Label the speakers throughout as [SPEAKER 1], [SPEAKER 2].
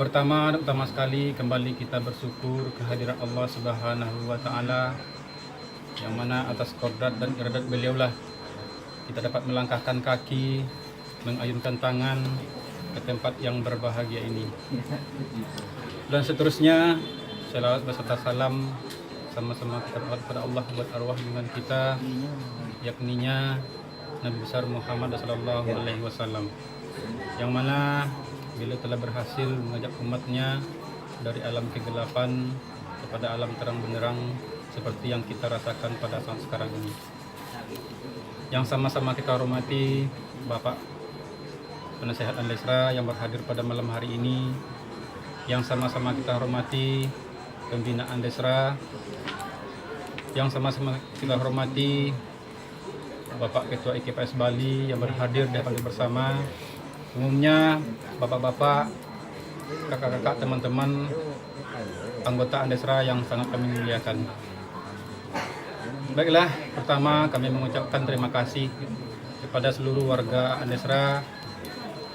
[SPEAKER 1] Pertama sekali kembali kita bersyukur kehadiran Allah Subhanahu wa Ta'ala, yang mana atas kodrat dan iradat beliaulah kita dapat melangkahkan kaki, mengayunkan tangan ke tempat yang berbahagia ini. Dan seterusnya, selawat beserta salam sama-sama kita berdoa kepada Allah buat arwah junjungan kita, yakninya Nabi besar Muhammad sallallahu alaihi wasallam, yang mana beliau telah berhasil mengajak umatnya dari alam kegelapan kepada alam terang benderang seperti yang kita rasakan pada saat sekarang ini. Yang sama-sama kita hormati Bapak Penasehat Andesra yang berhadir pada malam hari ini. Yang sama-sama kita hormati Pembina Andesra. Yang sama-sama kita hormati Bapak Ketua IKPS Bali yang berhadir di hari bersama. Umumnya bapak-bapak, kakak-kakak, teman-teman anggota Andesra yang sangat kami muliakan. Baiklah, pertama kami mengucapkan terima kasih kepada seluruh warga Andesra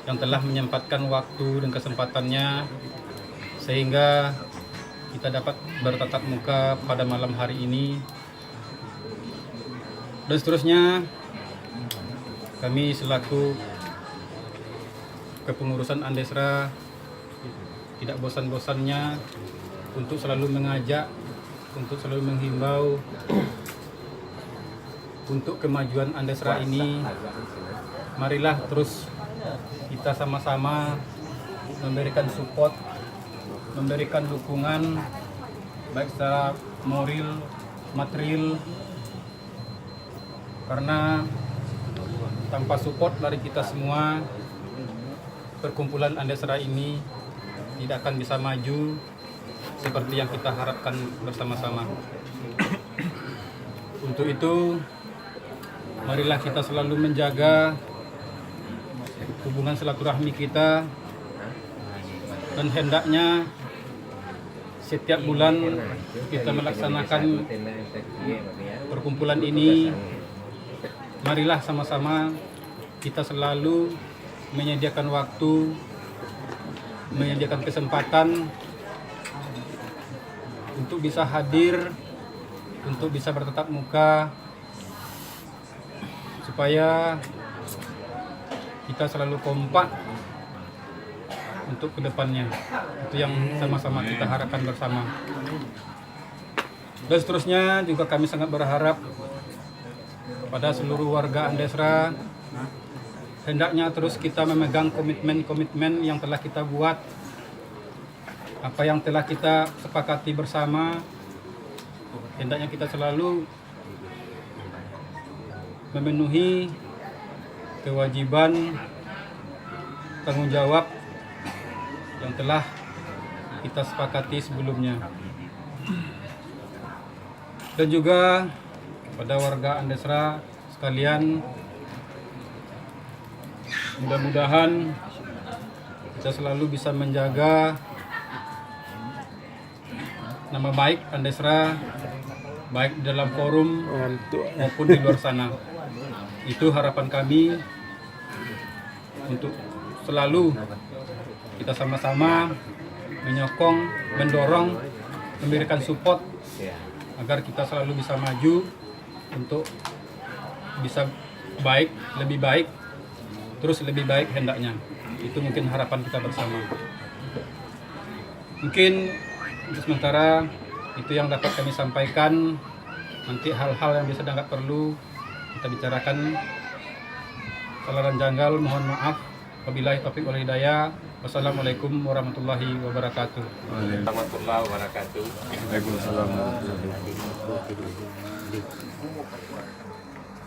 [SPEAKER 1] yang telah menyempatkan waktu dan kesempatannya sehingga kita dapat bertatap muka pada malam hari ini. Dan seterusnya, kami selaku kepengurusan Andesra tidak bosan-bosannya untuk selalu mengajak, untuk selalu menghimbau untuk kemajuan Andesra ini. Marilah terus kita sama-sama memberikan support, memberikan dukungan baik secara moral, material, karena tanpa support dari kita semua, perkumpulan Andesra ini tidak akan bisa maju seperti yang kita harapkan bersama-sama. Untuk itu, marilah kita selalu menjaga hubungan silaturahmi kita, dan hendaknya setiap bulan kita melaksanakan perkumpulan ini. Marilah sama-sama kita selalu menyediakan waktu, menyediakan kesempatan untuk bisa hadir, untuk bisa bertatap muka, supaya kita selalu kompak untuk kedepannya. Itu yang sama-sama kita harapkan bersama. Dan seterusnya juga kami sangat berharap pada seluruh warga Andesra, hendaknya terus kita memegang komitmen-komitmen yang telah kita buat, apa yang telah kita sepakati bersama. Hendaknya kita selalu memenuhi kewajiban, tanggung jawab yang telah kita sepakati sebelumnya. Dan juga kepada warga Andesra sekalian, mudah-mudahan kita selalu bisa menjaga nama baik Andesra, baik dalam forum maupun di luar sana. Itu harapan kami, untuk selalu kita sama-sama menyokong, mendorong, memberikan support agar kita selalu bisa maju untuk bisa baik, lebih baik, terus lebih baik hendaknya. Itu mungkin harapan kita bersama. Mungkin untuk sementara itu yang dapat kami sampaikan. Nanti hal-hal yang bisa dianggap perlu kita bicarakan. Salah dan janggal mohon maaf. Wabillahi taufiq wal hidayah. Wassalamualaikum warahmatullahi wabarakatuh.
[SPEAKER 2] Warahmatullahi wabarakatuh.
[SPEAKER 3] Waalaikumsalam.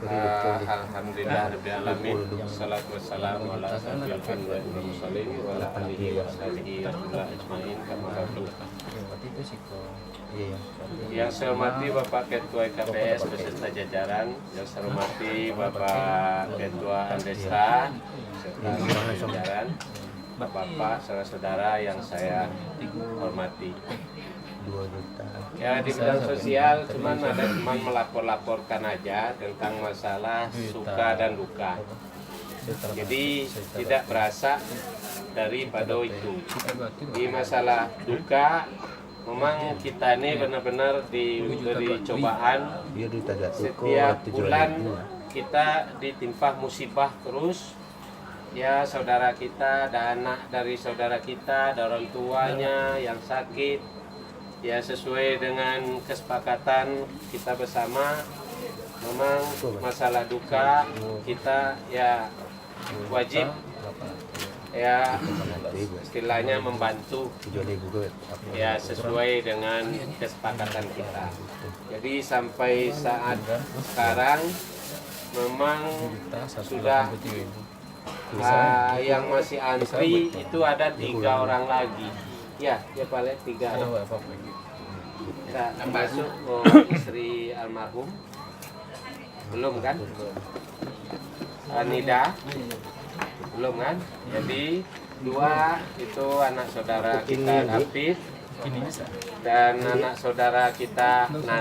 [SPEAKER 2] Alhamdulillah rabbil alamin. Wassalatu wassalamu ala asyrofil anbiya'i wal mursalin wa ala alihi wa sahbihi ajmain. Yang saya hormati Bapak Ketua IKPS beserta jajaran, yang saya hormati Bapak Ketua Andesra beserta jajaran, Bapak, saudara-saudara yang saya hormati. Ya, di bidang sosial cuman melapor-laporkan aja tentang masalah suka dan duka. Jadi tidak berasa daripada itu. Di masalah duka, memang kita ini benar-benar diberi cobaan. Setiap bulan kita ditimpa musibah terus. Ya, saudara kita, ada anak dari saudara kita, ada orang tuanya yang sakit. Ya, sesuai dengan kesepakatan kita bersama, memang masalah duka kita ya wajib ya istilahnya membantu ya sesuai dengan kesepakatan kita. Jadi sampai saat sekarang memang sudah yang masih antri itu ada 3 orang lagi. Ya paling 3. Termasuk istri almarhum belum kan? Anida belum kan? Jadi 2 itu anak saudara kita Hafiz dan anak saudara kita Nan.